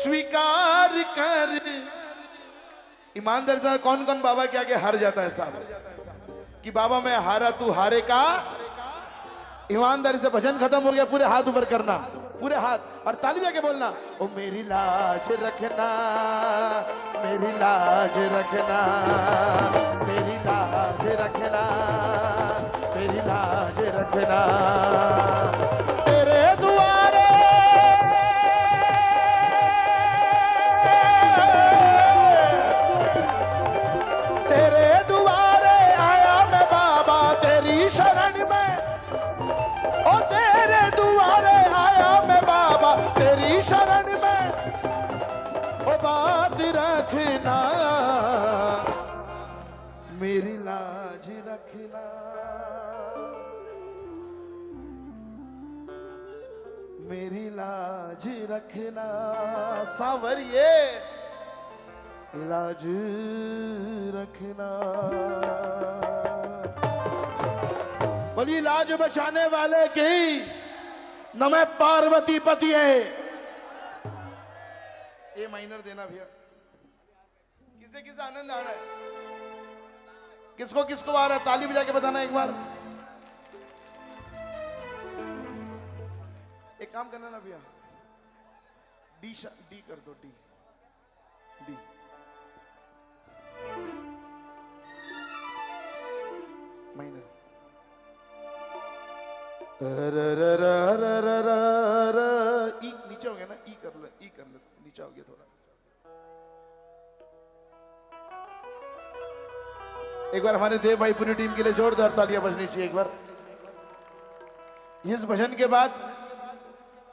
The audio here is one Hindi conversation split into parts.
स्वीकार कर। ईमानदारी से कौन कौन बाबा के आगे हार जाता है साहब कि बाबा मैं हारा तू हारे का। ईमानदारी से भजन खत्म हो गया, पूरे हाथ ऊपर करना, पूरे हाथ और ताली जाके बोलना, ओ मेरी लाज रखना, मेरी लाज रखना, मेरी लाज रखना, मेरी लाज रखना। तेरे दुआरे तेरे दुआरे आया मैं बाबा तेरी शरण में। ओ तेरे दुआरे आया मैं बाबा तेरी शरण में। ओ बात रखना, मेरी लाज रखना, मेरी लाज रखना। सांवरिए लाज रखना। बोली लाज बचाने वाले की नमः पार्वती पति है। ए माइनर देना भैया। किसे किसे आनंद आ रहा है? किसको किसको आ रहा है? ताली बजा के बताना एक बार। एक काम करना ना भैया, डी कर दो, डी डी। माइनर ई नीचे हो गया ना, ई कर लो, ई कर लो, नीचे हो गया थोड़ा। एक बार हमारे देव भाई पूरी टीम के लिए जोरदार तालियां बजनी चाहिए एक बार। इस भजन के बाद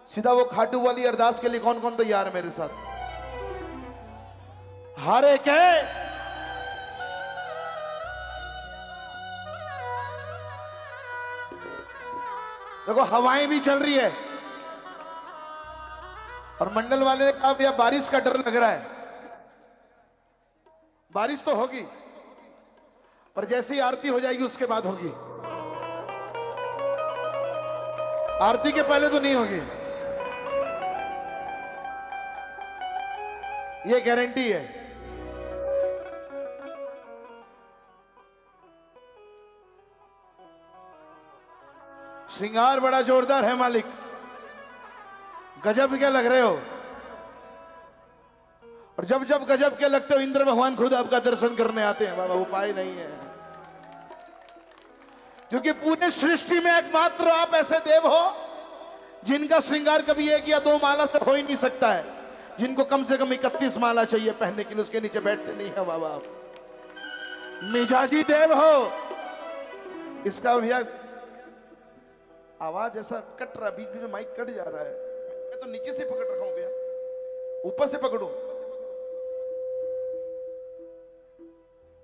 सीधा वो खाटू वाली अरदास के लिए कौन कौन तैयार है मेरे साथ? हारे के देखो हवाएं भी चल रही है और मंडल वाले ने कहा भैया बारिश का डर लग रहा है। बारिश तो होगी पर जैसे ही आरती हो जाएगी उसके बाद होगी, आरती के पहले तो नहीं होगी, ये गारंटी है। श्रृंगार बड़ा जोरदार है मालिक, गजब क्या लग रहे हो। और जब जब गजब के लगते हो इंद्र भगवान खुद आपका दर्शन करने आते हैं बाबा, उपाय नहीं है। क्योंकि पूरे सृष्टि में एकमात्र आप ऐसे देव हो जिनका श्रृंगार कभी एक या दो माला से हो ही नहीं सकता है, जिनको कम से कम 31 माला चाहिए पहनने के लिए, उसके नीचे बैठते नहीं है बाबा आप। मिजाजी देव हो। इसका भैया आवाज ऐसा कट रहा, बीच बीच में माइक कट जा रहा है। मैं तो नीचे से पकड़ रखा हूं भैया, ऊपर से पकड़ू।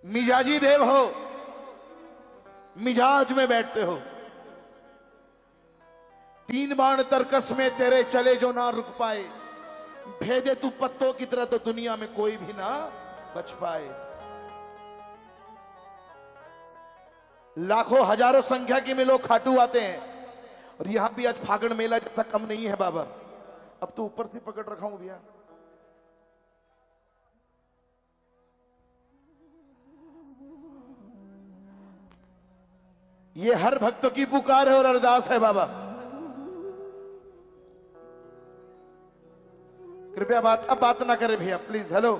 मिजाजी देव हो, मिजाज में बैठते हो। 3 बाण तरकस में तेरे चले जो ना रुक पाए, भेदे तू पत्तों की तरह तो दुनिया में कोई भी ना बच पाए। लाखों हजारों संख्या के में लोग खाटू आते हैं और यहां भी आज फागण मेला जैसा कम नहीं है बाबा। अब तो ऊपर से पकड़ रखा हूं भैया। ये हर भक्तों की पुकार है और अरदास है बाबा। कृपया बात ना करें भैया प्लीज। हेलो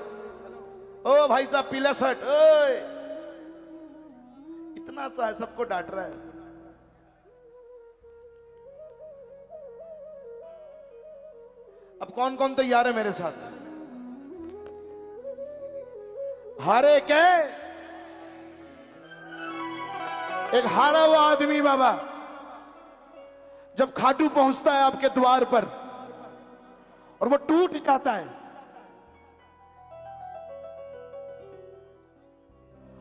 ओ भाई साहब पीला शर्ट, ओए इतना सा है, सबको डांट रहा है। अब कौन कौन तैयार है मेरे साथ? हारे के एक हारा हुआ आदमी बाबा जब खाटू पहुंचता है आपके द्वार पर और वो टूट जाता है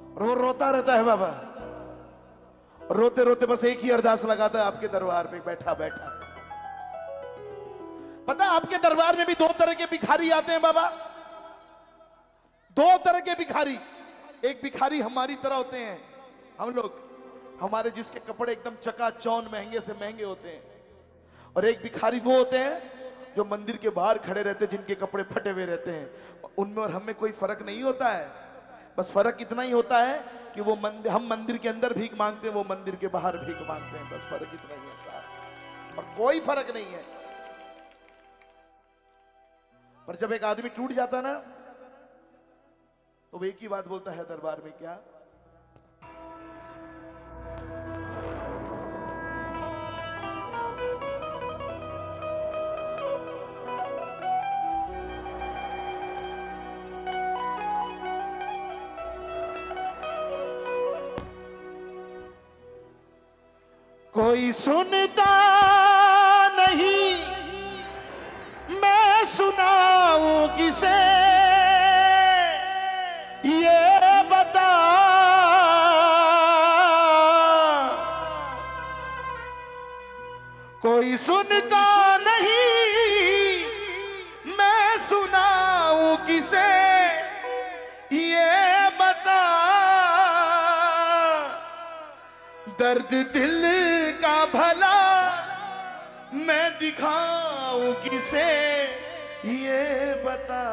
और वो रोता रहता है बाबा, रोते रोते बस एक ही अरदास लगाता है आपके दरबार पे बैठा बैठा। पता है आपके दरबार में भी 2 तरह के भिखारी आते हैं बाबा, 2 तरह के भिखारी। एक भिखारी हमारी तरह होते हैं हम लोग, हमारे जिसके कपड़े एकदम चकाचौंध महंगे से महंगे होते हैं, और एक भिखारी वो होते हैं जो मंदिर के बाहर खड़े रहते, जिनके कपड़े फटे हुए रहते हैं, उनमें और हमें कोई फर्क नहीं होता है। बस फर्क इतना ही होता है कि वो मंदिर, हम मंदिर के अंदर भीख मांगते हैं, वो मंदिर के बाहर भीख मांगते हैं। बस फर्क इतना ही होता है और कोई फर्क नहीं है। पर जब एक आदमी टूट जाता ना, तो वो एक ही बात बोलता है दरबार में, क्या? कोई सुनता नहीं, मैं सुनाऊं किसे, ये बता। कोई सुनता नहीं, मैं सुनाऊं किसे, ये बता। दर्द दिल का भला मैं दिखाऊं किसे, ये बता।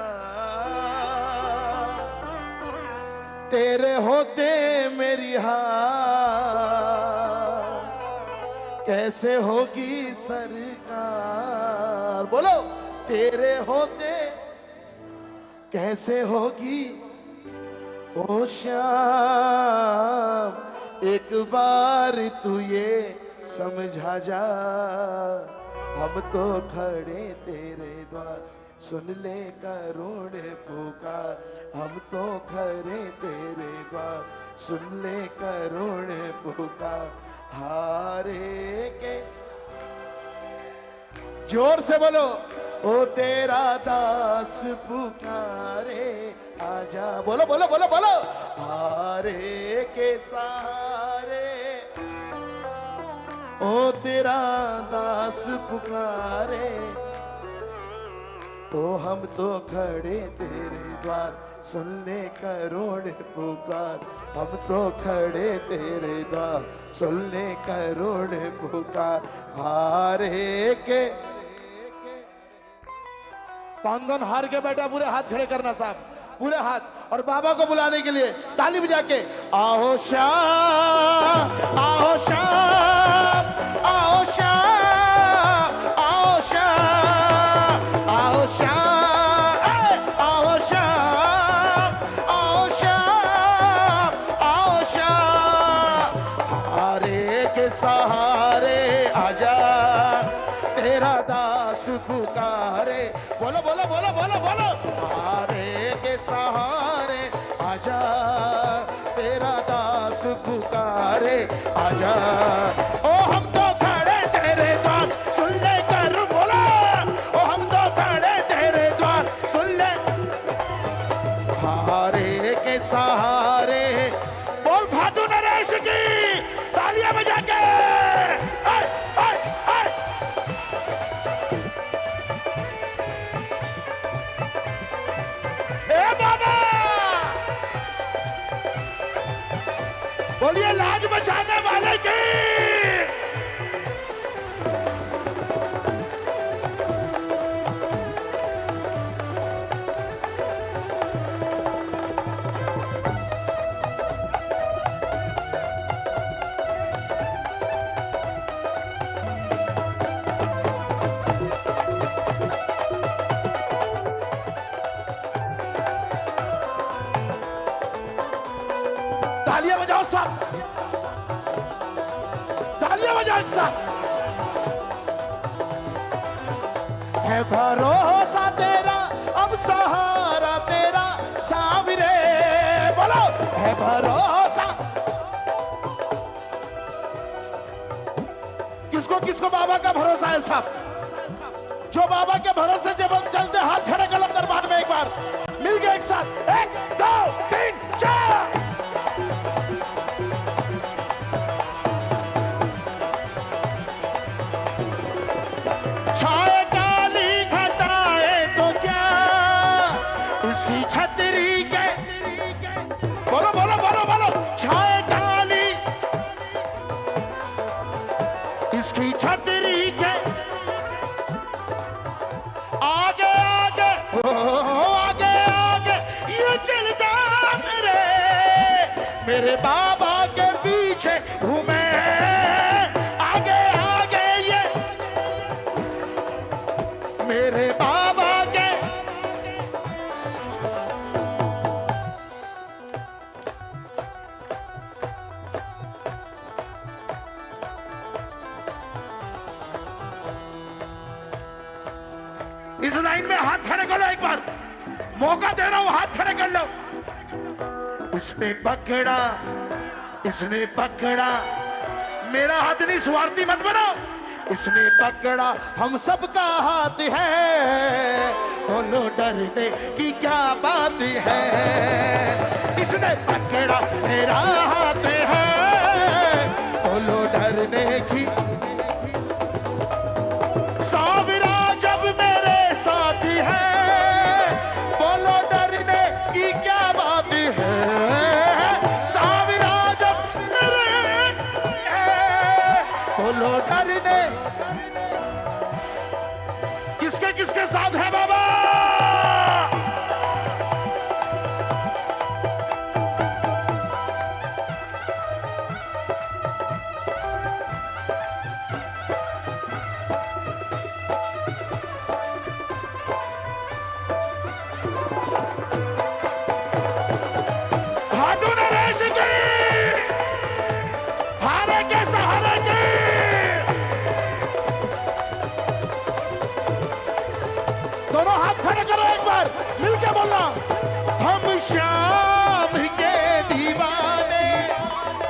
तेरे होते मेरी हार कैसे होगी सरकार, बोलो। तेरे होते कैसे होगी ओ श्याम, एक बार तू ये समझा जा। हम तो खड़े तेरे द्वार, सुन ले करुण पुकार। हम तो खड़े तेरे द्वार, सुन ले करुण पुकार। हारे के जोर से बोलो, ओ तेरा दास पुकारे आजा। बोलो बोलो बोलो बोलो। हारे के सहारे ओ तेरा दास पुकारे, तो हम तो खड़े तेरे द्वार, सुन ले करुण पुकार। हम तो खड़े तेरे द्वार, सुन ले करुण पुकार। हारे के कौन कौन हार के बैठा, पूरे हाथ खड़े करना साहब, पूरे हाथ। और बाबा को बुलाने के लिए ताली बजा के, आओ श्याम, आओ श्याम, आओ श्याम, आओ श्याम, आओ श्याम, आओ श्याम, आओ श्याम, आओ श्याम। हारे के सहारे आजा, तेरा दास पुकारे। बोलो बोलो बोलो बोलो बोलो। हारे के सहारे आजा, तेरा दास पुकारे आजा। ओ हम तो खड़े तेरे द्वार, सुन ले कर बोला। ओ हम तो खड़े तेरे द्वार, सुन ले। हारे के सहारे, बोल भादु नरेश की, तालियां बजा के। बोलिए लाज बचाने वाले की। तालियां बजाओ सब, तालियां बजाओ सब। है भरोसा तेरा, अब सहारा तेरा सावरे। बोलो, है भरोसा। किसको किसको बाबा का भरोसा है साहब? जो बाबा के भरोसे जब चलते, हाथ खड़े कर लो दरबार में एक बार, मिल गए एक साथ। 1 2 3 4। छाए काली घटाए तो क्या, उसकी छतरी के। बोलो बोलो बोलो बोलो। छाए काली, इसकी छतरी के। आगे आगे ये चलता मेरे बाबा के पीछे हूँ मैं, आगे आगे ये मेरे बाबा के। इस लाइन में हाथ खड़े कर लो, एक बार मौका दे रहा हूं, हाथ खड़े कर लो। उसने पकड़ा, इसने पकड़ा, मेरा हाथ नहीं, स्वार्थी मत बनो। इसने पकड़ा हम सबका हाथ है, बोलो डरने की क्या बात है। इसने पकड़ा मेरा हाथ है, बोलो डरने की। सावरा जब मेरे साथ है, बोलो डरने की क्या बात है। सावरा जब मेरे है, बोलो डरने। किसके किसके साथ है बाबा? दोनों हाथ खड़े करो, एक बार मिलके बोलना। हम शाम के दीवाने,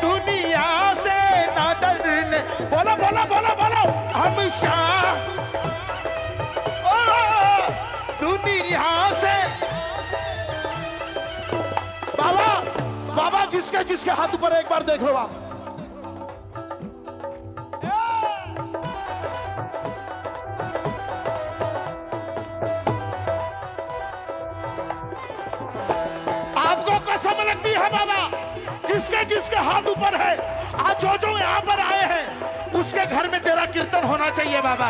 दुनिया से ना डरने। बोलो बोलो बोलो बोलो। हम शाम दुनिया से। बाबा बाबा जिसके जिसके हाथ ऊपर एक बार देख लो आप। लगती है बाबा, जिसके जिसके हाथ ऊपर है, आज जो यहाँ पर आए हैं उसके घर में तेरा कीर्तन होना चाहिए बाबा।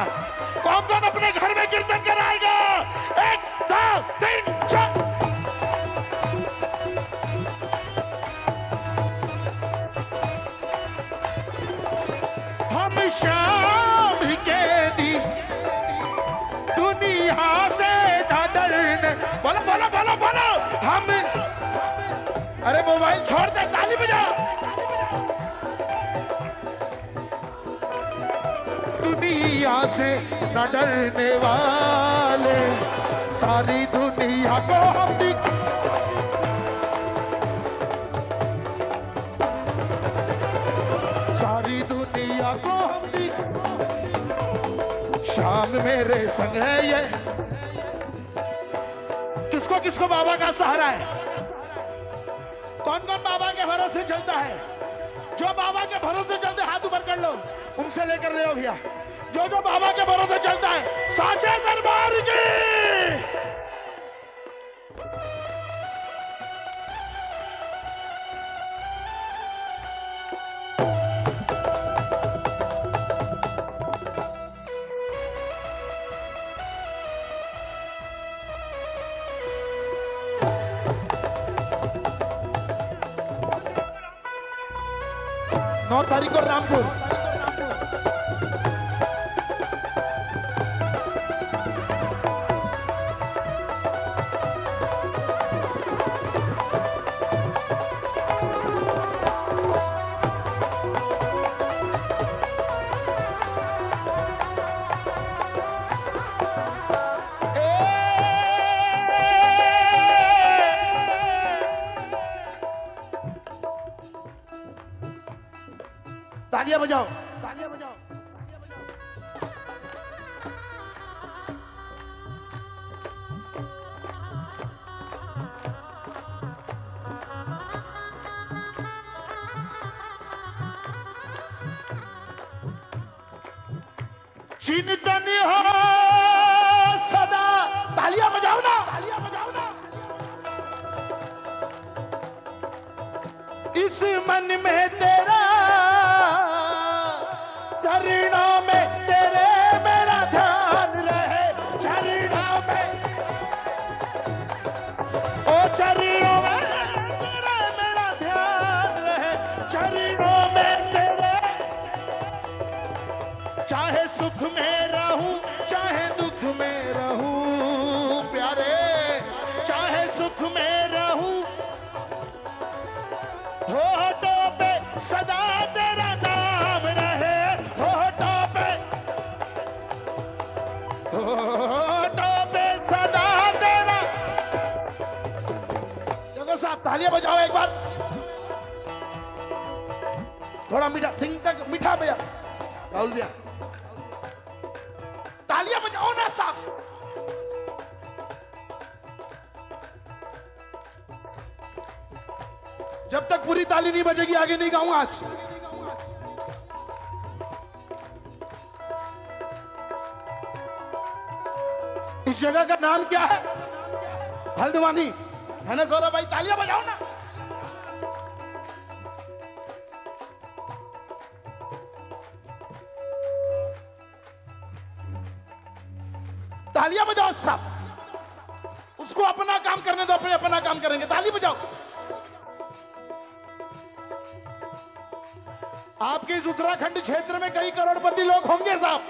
कौन कौन अपने घर में कीर्तन कराएगा? 1 2 3 4। हम शाम के दिन दुनिया से ना डरने। बोलो बोलो बोलो बोलो। हम, अरे मोबाइल छोड़ दे, ताली बजा। दुनिया से न डरने वाले, सारी दुनिया को हम सारी दुनिया को हम शाम मेरे संग है ये। किसको किसको बाबा का सहारा है? कौन कौन बाबा के भरोसे चलता है? जो बाबा के भरोसे चलते हाथ ऊपर कर लो, उनसे लेकर रहे हो भैया। जो बाबा के भरोसे चलता है, साचे दरबार की। नौ तारीख को रामपुर। तालियां बजाओ, तालियां बजाओ। चिंतन हो सदा, तालियां बजाओ ना, तालियां बजाओ ना। इस मन में तेरा, चरणों में तेरे मेरा ध्यान रहे, चरणों में तालियां बजाओ एक बार। थोड़ा मीठा थिंग तक मीठा भैया राहुल भैया, तालियां बजाओ ना साहब। जब तक पूरी ताली नहीं बजेगी आगे नहीं गाऊंगा आज। इस जगह का नाम क्या है? हल्द्वानी है ना सौरभ भाई? तालियां बजाओ ना। तालियां बजाओ सब। उसको अपना काम करने दो, अपने अपना काम करेंगे। ताली बजाओ। आपके इस उत्तराखंड क्षेत्र में कई करोड़पति लोग होंगे साहब।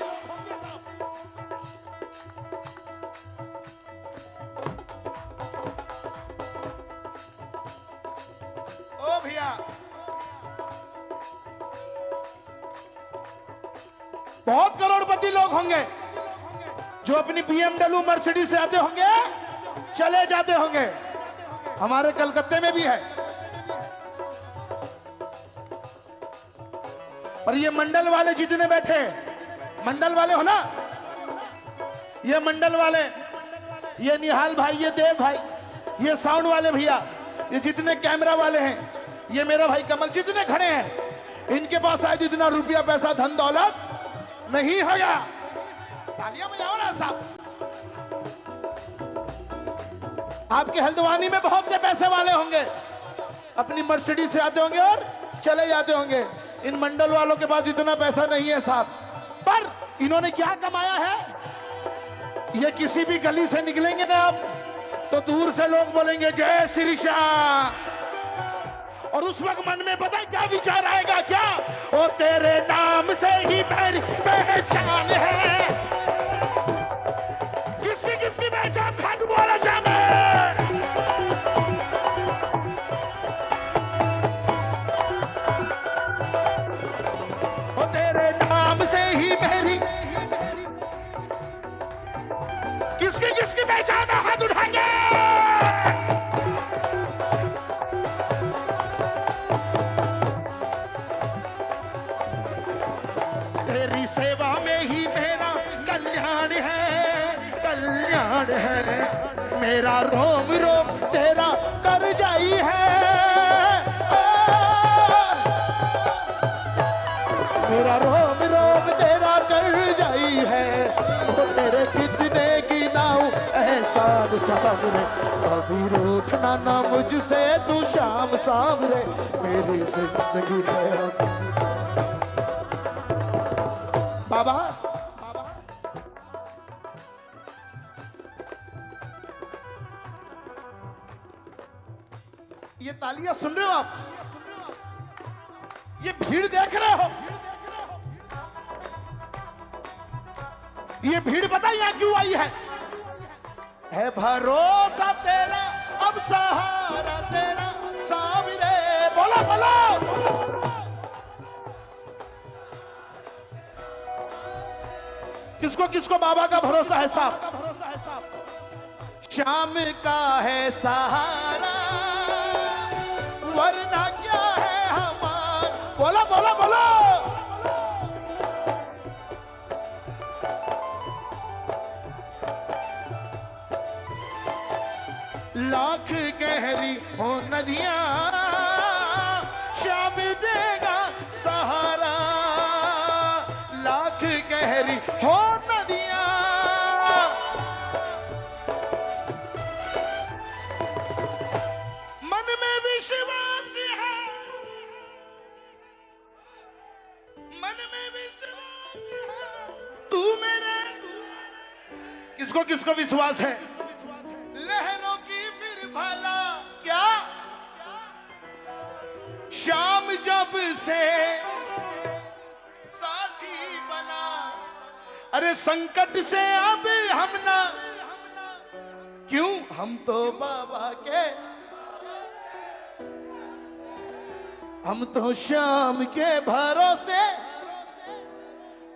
ओ भैया, बहुत करोड़पति लोग होंगे जो अपनी BMW मर्सिडीज से आते होंगे, चले जाते होंगे। हमारे कलकत्ते में भी है। और ये मंडल वाले जितने बैठे, मंडल वाले हो ना, ये मंडल वाले, ये निहाल भाई, ये देव भाई, ये साउंड वाले भैया, ये जितने कैमरा वाले हैं, ये मेरा भाई कमल, जितने खड़े हैं, इनके पास शायद इतना रुपया पैसा धन दौलत नहीं होगा। तालियां बजाओ ना साहब। आपके हल्द्वानी में बहुत से पैसे वाले होंगे, अपनी मर्सिडीज से आते होंगे और चले जाते होंगे। इन मंडल वालों के पास इतना पैसा नहीं है साहब। पर इन्होंने क्या कमाया है? ये किसी भी गली से निकलेंगे ना आप, तो दूर से लोग बोलेंगे जय श्री श्याम। और उस वक्त मन में पता है क्या विचार आएगा? क्या? ओ तेरे नाम से ही मेरी पहचान है। किसकी किसकी पहचान? खाटू बोला श्याम है। किसकी किसकी पहचान है? हाथ उठाएंगे। तेरी सेवा में ही मेरा कल्याण है, कल्याण है। मेरा रोम रोम तेरा कर जाई है। मेरा रोम रोम तेरा कर जाई है। वो तेरे कितने गिनाऊं एहसान सामने, कभी रूठना ना मुझसे तू शाम सामने। मेरी जिंदगी है बाबा। ये तालियां सुन रहे हो आप? ये भीड़ देख रहे हो? ये भीड़ पता यहां क्यों आई है भरोसा तेरा, अब सहारा तेरा सामने। बोलो बोलो। किसको किसको बाबा का भरोसा है साहब? शाम का है सहारा, वरना क्या है हमारा। बोलो बोलो बोलो। लाख गहरी हो नदियां, शाम देगा सहारा। लाख गहरी हो नदियां, मन में विश्वास है, मन में विश्वास है। तू मेरे, किसको किसको विश्वास है? लहरों की फिर भला क्या, शाम जब से साथी बना। अरे संकट से अब हम ना, क्यों? हम तो बाबा के, हम तो शाम के भरोसे।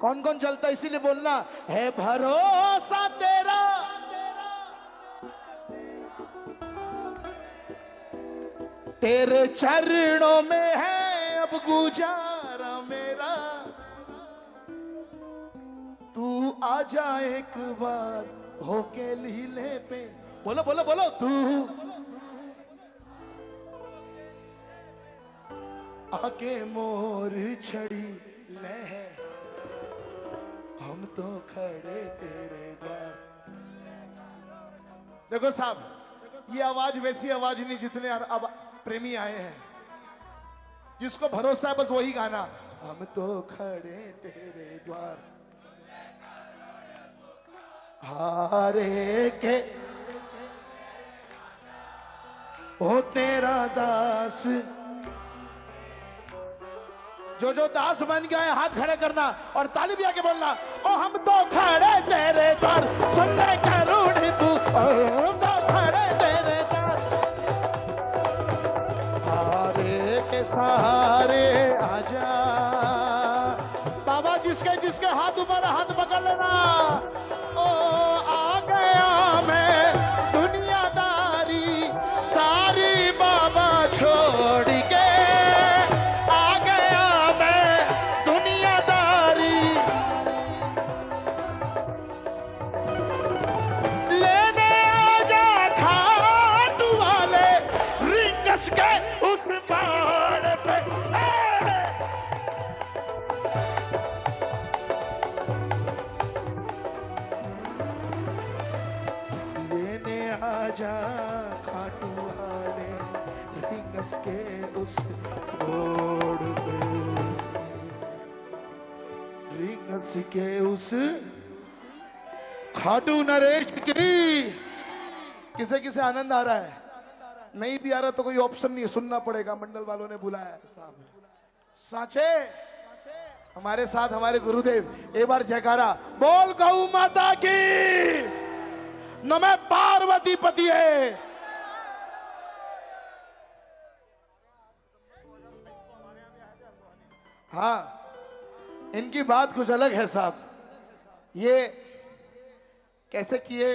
कौन कौन चलता? इसीलिए बोलना है भरोसा तेरा। तेरे चरणों में है अब गुजारा मेरा, तू आ जा एक बार होके लीले पे। बोलो बोलो बोलो, तू आके मोर छड़ी ले, हम तो खड़े तेरे द्वार। देखो साहब, ये आवाज वैसी आवाज नहीं जितने अब प्रेमी आए हैं, जिसको भरोसा है बस वही गाना, हम तो खड़े तेरे द्वार। हारे के ओ तेरा दास, जो जो दास बन गए हाथ खड़े करना और ताली भी आके बोलना, ओ हम तो खड़े तेरे द्वार, सुनने करूण तू, हम तो खड़े तेरे द्वार। हारे के सहारे आजा बाबा, जिसके जिसके हाथ ऊपर हाथ पकड़ लेना। ओ आ गया मैं दुनियादारी सारी बाबा छोड़ के, उस पहाड़ पे लेने आजा खाटू वाले, रिंगस के उस रोड पे, रिंगस के उस खाटू नरेश की। किसे किसे आनंद आ रहा है? नहीं भी आ रहा तो कोई ऑप्शन नहीं है, सुनना पड़ेगा। मंडल वालों ने बुलाया है साहब। सांचे हमारे साथ हमारे गुरुदेव, एक बार जयकारा बोल गौ माता की, नमः पार्वती पति है। हाँ, इनकी बात कुछ अलग है साहब। ये कैसे किए?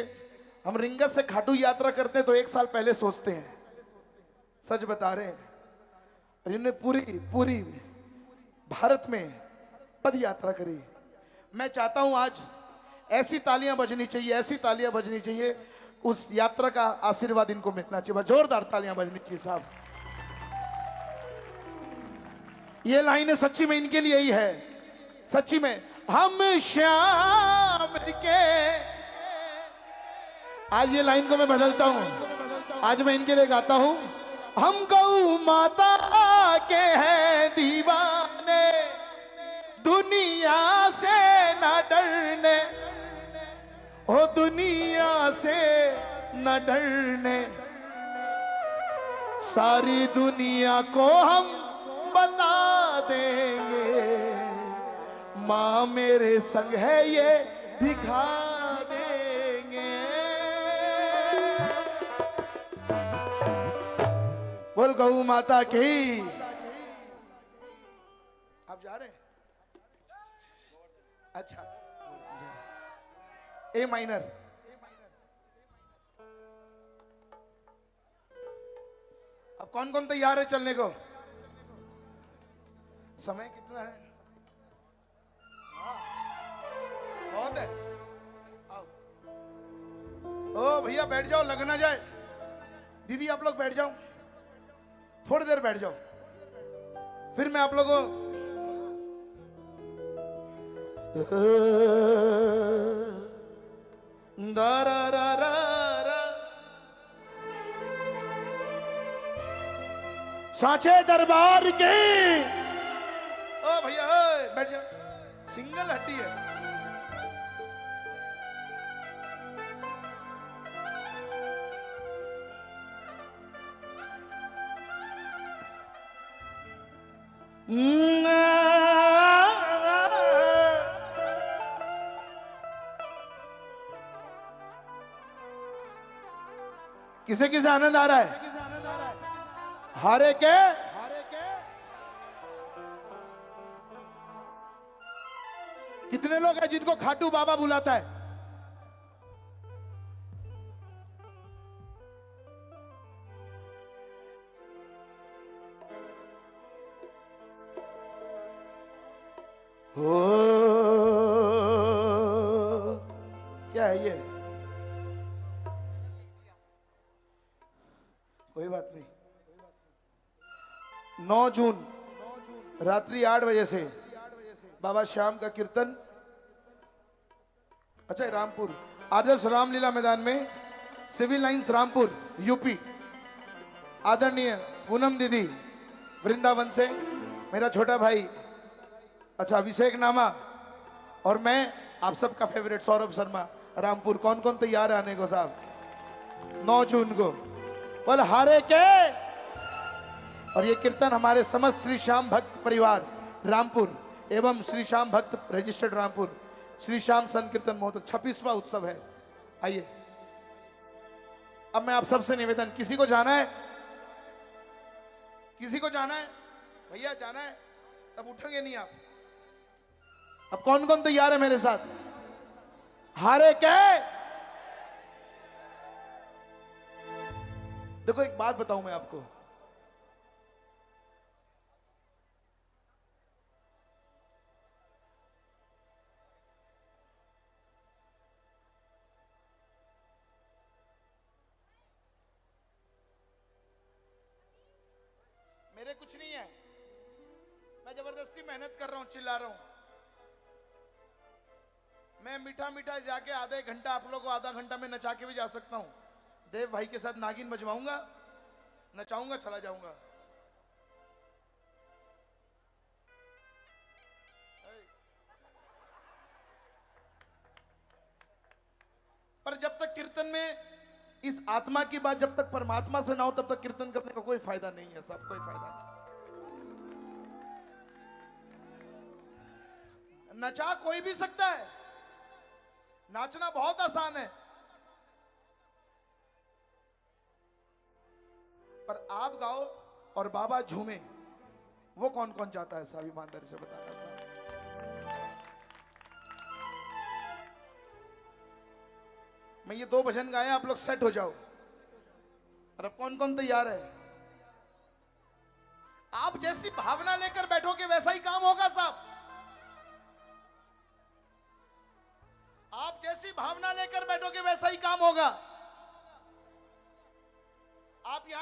हम रिंगस से खाटू यात्रा करते हैं तो एक साल पहले सोचते हैं, सच बता रहे हैं। और इन्होंने पूरी पूरी भारत में पद यात्रा करी। मैं चाहता हूं आज ऐसी तालियां बजनी चाहिए, ऐसी तालियां बजनी चाहिए, उस यात्रा का आशीर्वाद इनको मिलना चाहिए। जोरदार तालियां बजनी चाहिए साहब। ये लाइनें सच्ची में इनके लिए ही है, सच्ची में। हम श्याम के, आज ये लाइन को मैं बदलता हूं, आज मैं इनके लिए गाता हूं। हम गौ माता के हैं दीवाने, दुनिया से न डरने, ओ दुनिया से न डरने, सारी दुनिया को हम बता देंगे, माँ मेरे संग है ये दिखा देंगे। बोल गौ माता की। आप जा रहे हैं? अच्छा, ए माइनर। अब कौन कौन तैयार है चलने को? समय कितना है? बहुत है। आओ। ओ भैया बैठ जाओ, लग ना जाए। दीदी आप लोग बैठ जाओ, थोड़ी देर बैठ जाओ, फिर मैं आप लोगों सांचे दरबार के। ओ भैया बैठ जाओ, सिंगल हड्डी है। किसे किसे आनंद आ रहा है? हारे के कितने लोग हैं जिनको खाटू बाबा बुलाता है? क्या है ये? कोई बात नहीं। 9 जून रात्रि 8 बजे से बाबा श्याम का कीर्तन, अच्छा रामपुर आदर्श रामलीला मैदान में, सिविल लाइंस रामपुर यूपी। आदरणीय पूनम दीदी वृंदावन से, मेरा छोटा भाई अच्छा अभिषेक नामा, और मैं आप सबका फेवरेट सौरभ शर्मा रामपुर। कौन कौन तैयार है आने को साहब? 9 जून को बोल हारे के। और ये कीर्तन हमारे समस्त श्री श्याम भक्त परिवार रामपुर एवं श्री श्याम भक्त रजिस्टर्ड रामपुर श्री श्याम संकीर्तन महोत्सव 26वां उत्सव है। आइए, अब मैं आप सबसे निवेदन, किसी को जाना है? किसी को जाना है? भैया जाना है? तब उठेंगे नहीं आप। अब कौन कौन तैयार है मेरे साथ? हारे के। देखो एक बात बताऊं मैं आपको, मेरे कुछ नहीं है, मैं जबरदस्ती मेहनत कर रहा हूं, चिल्ला रहा हूं। मैं मीठा मीठा जाके आधा एक घंटा आप लोगों को आधा घंटा में नचा के भी जा सकता हूं। देव भाई के साथ नागिन बजवाऊंगा, नचाऊंगा, चला जाऊंगा। पर जब तक कीर्तन में इस आत्मा की बात जब तक परमात्मा से ना हो तब तक कीर्तन करने का कोई फायदा नहीं है साहब, कोई फायदा नहीं। नचा कोई भी सकता है, नाचना बहुत आसान है, पर आप गाओ और बाबा झूमे, वो कौन कौन चाहता है साहब? ईमानदारी से बताना साहब। मैं ये 2 भजन गाए, आप लोग सेट हो जाओ। और अब कौन कौन तैयार है? आप जैसी भावना लेकर बैठोगे वैसा ही काम होगा साहब। आप जैसी भावना लेकर बैठोगे वैसा ही काम होगा। आप यहां